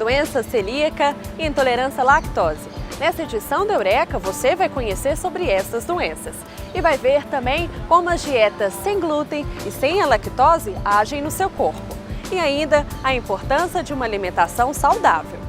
doença celíaca e intolerância à lactose. Nessa edição do Eureka, você vai conhecer sobre essas doenças e vai ver também como as dietas sem glúten e sem a lactose agem no seu corpo. E ainda a importância de uma alimentação saudável.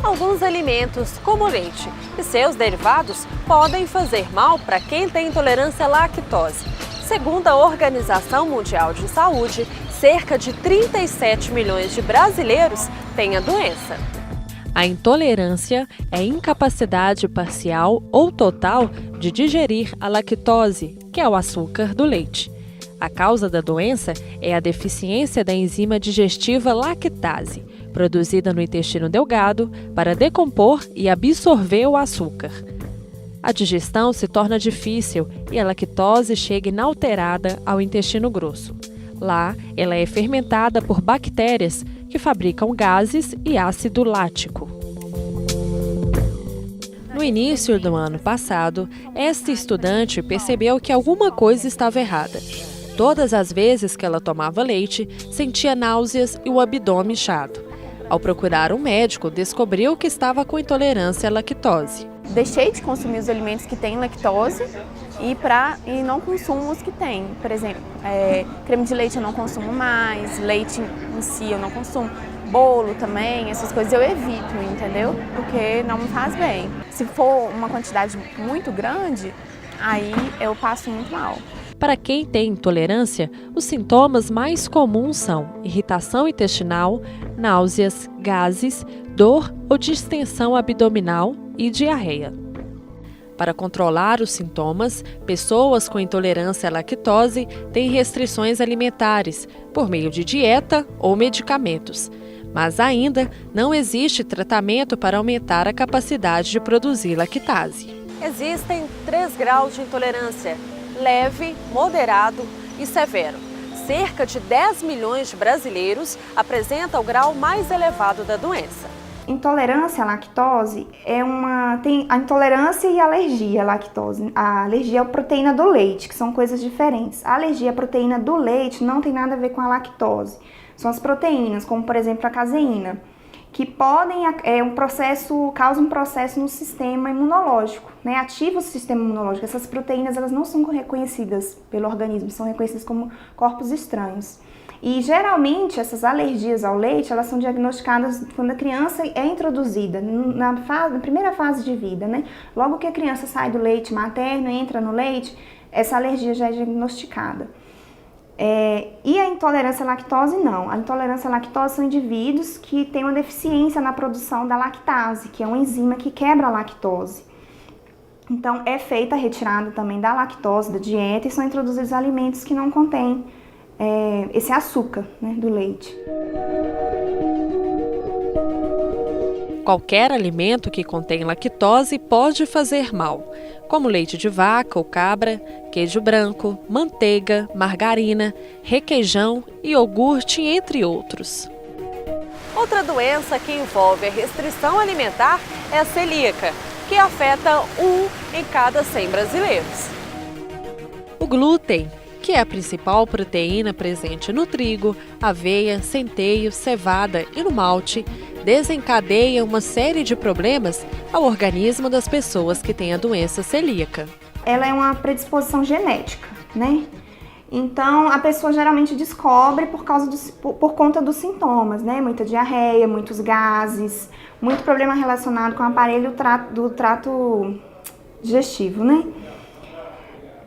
Alguns alimentos, como o leite e seus derivados, podem fazer mal para quem tem intolerância à lactose. Segundo a Organização Mundial de Saúde, cerca de 37 milhões de brasileiros têm a doença. A intolerância é a incapacidade parcial ou total de digerir a lactose, que é o açúcar do leite. A causa da doença é a deficiência da enzima digestiva lactase, produzida no intestino delgado para decompor e absorver o açúcar. A digestão se torna difícil e a lactose chega inalterada ao intestino grosso. Lá, ela é fermentada por bactérias que fabricam gases e ácido lático. No início do ano passado, esta estudante percebeu que alguma coisa estava errada. Todas as vezes que ela tomava leite, sentia náuseas e o abdômen inchado. Ao procurar um médico, descobriu que estava com intolerância à lactose. Deixei de consumir os alimentos que têm lactose e não consumo os que têm. Por exemplo, creme de leite eu não consumo mais, leite em si eu não consumo, bolo também, essas coisas eu evito, entendeu? Porque não me faz bem. Se for uma quantidade muito grande, aí eu passo muito mal. Para quem tem intolerância, os sintomas mais comuns são irritação intestinal, náuseas, gases, dor ou distensão abdominal e diarreia. Para controlar os sintomas, pessoas com intolerância à lactose têm restrições alimentares por meio de dieta ou medicamentos. Mas ainda não existe tratamento para aumentar a capacidade de produzir lactase. Existem 3 graus de intolerância: leve, moderado e severo. Cerca de 10 milhões de brasileiros apresentam o grau mais elevado da doença. Intolerância à lactose tem a intolerância e a alergia à lactose. A alergia é a proteína do leite, que são coisas diferentes. A alergia à proteína do leite não tem nada a ver com a lactose. São as proteínas, como por exemplo a caseína, que causam um processo no sistema imunológico, né? Ativa o sistema imunológico. Essas proteínas elas não são reconhecidas pelo organismo, são reconhecidas como corpos estranhos. E geralmente essas alergias ao leite, elas são diagnosticadas quando a criança é introduzida, na primeira fase de vida, né? Logo que a criança sai do leite materno e entra no leite, essa alergia já é diagnosticada. E a intolerância à lactose não. A intolerância à lactose são indivíduos que têm uma deficiência na produção da lactase, que é uma enzima que quebra a lactose. Então é feita a retirada também da lactose da dieta e são introduzidos alimentos que não contêm esse açúcar, né, do leite. Qualquer alimento que contém lactose pode fazer mal, como leite de vaca ou cabra, queijo branco, manteiga, margarina, requeijão e iogurte, entre outros. Outra doença que envolve a restrição alimentar é a celíaca, que afeta 1 em cada 100 brasileiros. O glúten, que é a principal proteína presente no trigo, aveia, centeio, cevada e no malte, desencadeia uma série de problemas ao organismo das pessoas que têm a doença celíaca. Ela é uma predisposição genética, né? Então a pessoa geralmente descobre por conta dos sintomas, né? Muita diarreia, muitos gases, muito problema relacionado com o aparelho do trato digestivo, né?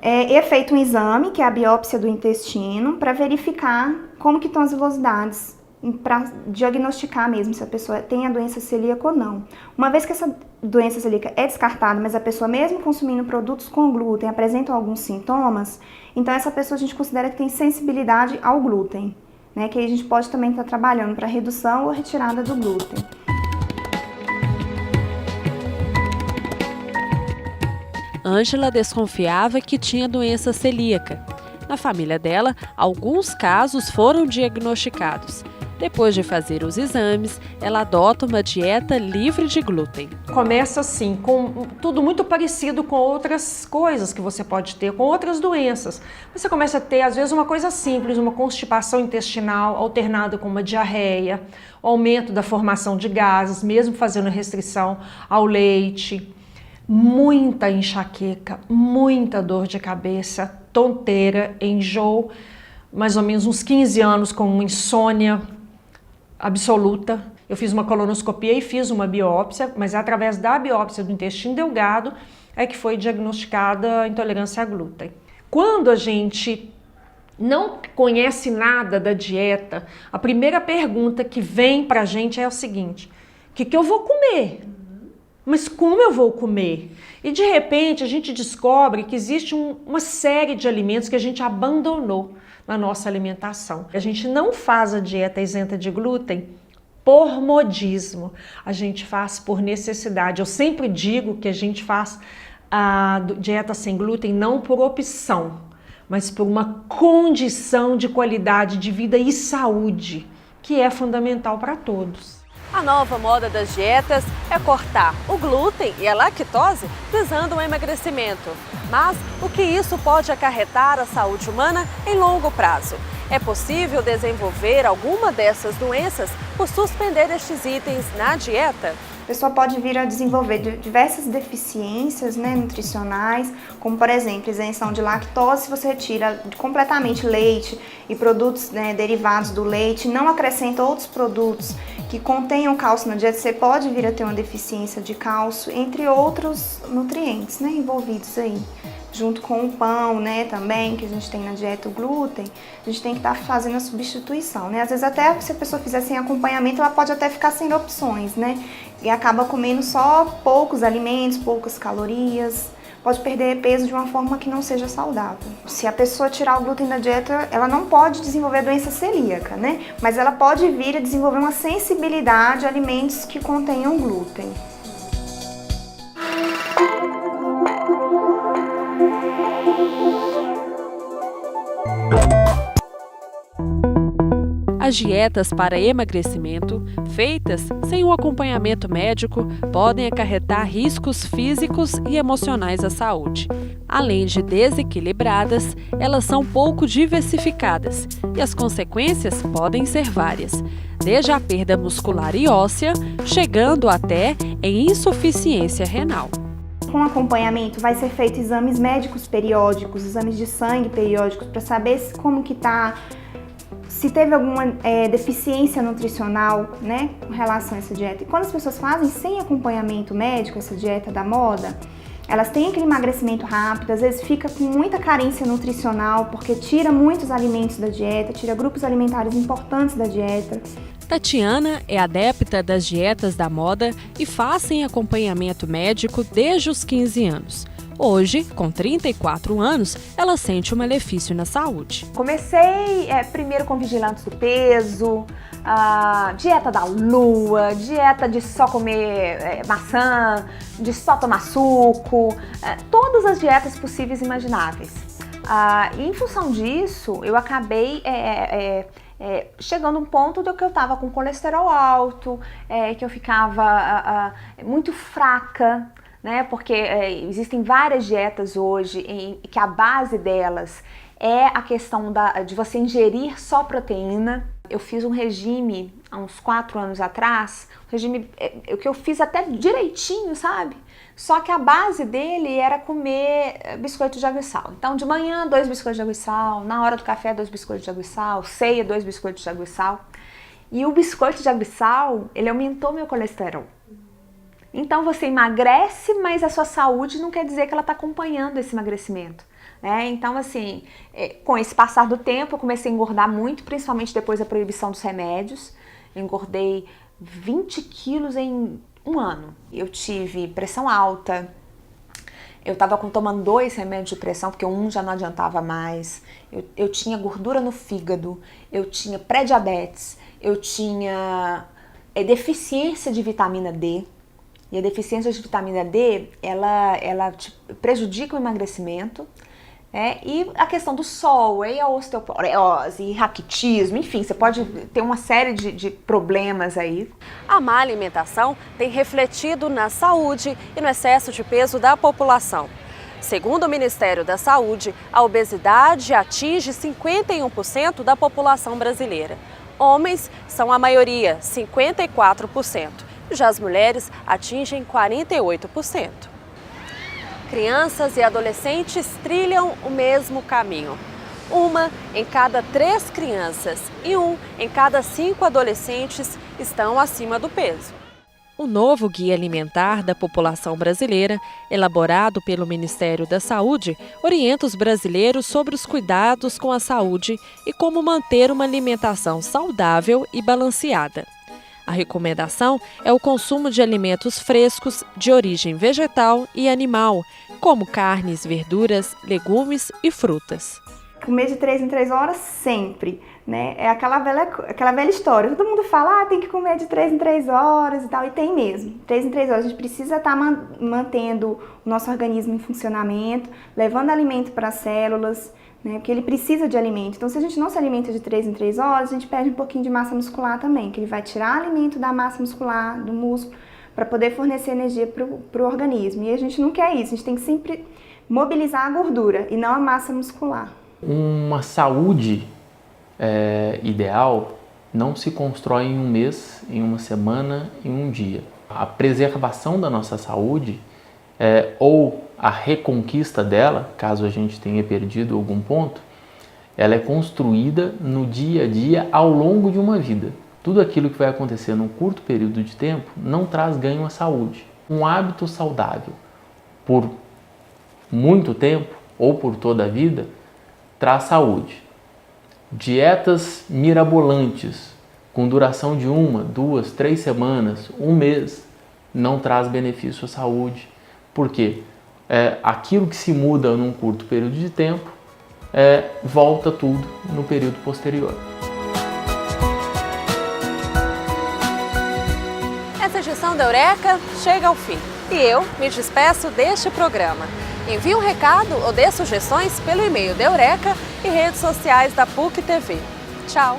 É feito um exame, que é a biópsia do intestino, para verificar como que estão as velocidades, para diagnosticar mesmo se a pessoa tem a doença celíaca ou não. Uma vez que essa doença celíaca é descartada, mas a pessoa mesmo consumindo produtos com glúten apresenta alguns sintomas, então essa pessoa a gente considera que tem sensibilidade ao glúten, né? Que aí a gente pode também estar trabalhando para redução ou retirada do glúten. Ângela desconfiava que tinha doença celíaca. Na família dela, alguns casos foram diagnosticados. Depois de fazer os exames, ela adota uma dieta livre de glúten. Começa assim, com tudo muito parecido com outras coisas que você pode ter, com outras doenças. Você começa a ter, às vezes, uma coisa simples, uma constipação intestinal alternada com uma diarreia, o aumento da formação de gases, mesmo fazendo restrição ao leite, muita enxaqueca, muita dor de cabeça, tonteira, enjoo, mais ou menos uns 15 anos com insônia absoluta. Eu fiz uma colonoscopia e fiz uma biópsia, mas através da biópsia do intestino delgado é que foi diagnosticada a intolerância a glúten. Quando a gente não conhece nada da dieta, a primeira pergunta que vem pra gente é o seguinte: o que eu vou comer? Mas como eu vou comer? E de repente a gente descobre que existe uma série de alimentos que a gente abandonou na nossa alimentação. A gente não faz a dieta isenta de glúten por modismo, a gente faz por necessidade. Eu sempre digo que a gente faz a dieta sem glúten não por opção, mas por uma condição de qualidade de vida e saúde, que é fundamental para todos. A nova moda das dietas é cortar o glúten e a lactose visando o emagrecimento. Mas o que isso pode acarretar à saúde humana em longo prazo? É possível desenvolver alguma dessas doenças por suspender estes itens na dieta? A pessoa pode vir a desenvolver diversas deficiências, né, nutricionais, como por exemplo, isenção de lactose. Se você retira completamente leite e produtos, né, derivados do leite, não acrescenta outros produtos que contenham cálcio na dieta, você pode vir a ter uma deficiência de cálcio, entre outros nutrientes, né, envolvidos aí. Junto com o pão, né, também, que a gente tem na dieta, o glúten, a gente tem que estar fazendo a substituição, né? Às vezes até se a pessoa fizer sem acompanhamento, ela pode até ficar sem opções, né? E acaba comendo só poucos alimentos, poucas calorias, pode perder peso de uma forma que não seja saudável. Se a pessoa tirar o glúten da dieta, ela não pode desenvolver a doença celíaca, né? Mas ela pode vir a desenvolver uma sensibilidade a alimentos que contenham glúten. As dietas para emagrecimento, feitas sem um acompanhamento médico, podem acarretar riscos físicos e emocionais à saúde. Além de desequilibradas, elas são pouco diversificadas e as consequências podem ser várias, desde a perda muscular e óssea, chegando até em insuficiência renal. Com acompanhamento vai ser feito exames médicos periódicos, exames de sangue periódicos, para saber como que está, se teve alguma deficiência nutricional, né, com relação a essa dieta. E quando as pessoas fazem sem acompanhamento médico essa dieta da moda, elas têm aquele emagrecimento rápido, às vezes fica com muita carência nutricional, porque tira muitos alimentos da dieta, tira grupos alimentares importantes da dieta. Tatiana é adepta das dietas da moda e faz sem acompanhamento médico desde os 15 anos. Hoje, com 34 anos, ela sente um malefício na saúde. Comecei primeiro com vigilantes do peso, dieta da lua, dieta de só comer maçã, de só tomar suco, todas as dietas possíveis e imagináveis. E em função disso, eu acabei chegando a um ponto de que eu estava com colesterol alto, que eu ficava muito fraca, né? Porque existem várias dietas hoje em que a base delas é a questão de você ingerir só proteína. Eu fiz um regime há uns 4 anos atrás, um regime que eu fiz até direitinho, sabe? Só que a base dele era comer biscoito de água e sal. Então, de manhã, 2 biscoitos de água e sal, na hora do café, 2 biscoitos de água e sal, ceia, 2 biscoitos de água e sal. E o biscoito de água e sal, ele aumentou meu colesterol. Então, você emagrece, mas a sua saúde não quer dizer que ela está acompanhando esse emagrecimento. Então, assim, com esse passar do tempo, eu comecei a engordar muito, principalmente depois da proibição dos remédios. Eu engordei 20 quilos em 1 ano. Eu tive pressão alta, eu estava tomando 2 remédios de pressão, porque um já não adiantava mais. Eu tinha gordura no fígado, eu tinha pré-diabetes, eu tinha deficiência de vitamina D. E a deficiência de vitamina D, ela prejudica o emagrecimento. E a questão do sol, e a osteoporose, e raquitismo, enfim, você pode ter uma série de problemas aí. A má alimentação tem refletido na saúde e no excesso de peso da população. Segundo o Ministério da Saúde, a obesidade atinge 51% da população brasileira. Homens são a maioria, 54%. Já as mulheres atingem 48%. Crianças e adolescentes trilham o mesmo caminho. 1 em cada 3 crianças e 1 em cada 5 adolescentes estão acima do peso. O novo Guia Alimentar da População Brasileira, elaborado pelo Ministério da Saúde, orienta os brasileiros sobre os cuidados com a saúde e como manter uma alimentação saudável e balanceada. A recomendação é o consumo de alimentos frescos de origem vegetal e animal, como carnes, verduras, legumes e frutas. Comer de 3 em 3 horas sempre, né? É aquela velha história. Todo mundo fala, tem que comer de 3 em 3 horas e tal, e tem mesmo. 3 em 3 horas a gente precisa estar mantendo o nosso organismo em funcionamento, levando alimento para as células, né? Porque ele precisa de alimento. Então, se a gente não se alimenta de 3 em 3 horas, a gente perde um pouquinho de massa muscular também, que ele vai tirar alimento da massa muscular, do músculo, para poder fornecer energia para o organismo. E a gente não quer isso, a gente tem que sempre mobilizar a gordura e não a massa muscular. Uma saúde ideal não se constrói em um mês, em uma semana, em um dia. A preservação da nossa saúde ou a reconquista dela, caso a gente tenha perdido algum ponto, ela é construída no dia a dia ao longo de uma vida. Tudo aquilo que vai acontecer num curto período de tempo não traz ganho à saúde. Um hábito saudável por muito tempo ou por toda a vida traz saúde. Dietas mirabolantes com duração de 1, 2, 3 semanas, um mês, não traz benefício à saúde. Por quê? Aquilo que se muda num curto período de tempo volta tudo no período posterior. Essa edição da Eureka chega ao fim e eu me despeço deste programa. Envie um recado ou dê sugestões pelo e-mail da Eureka e redes sociais da PUC TV. Tchau!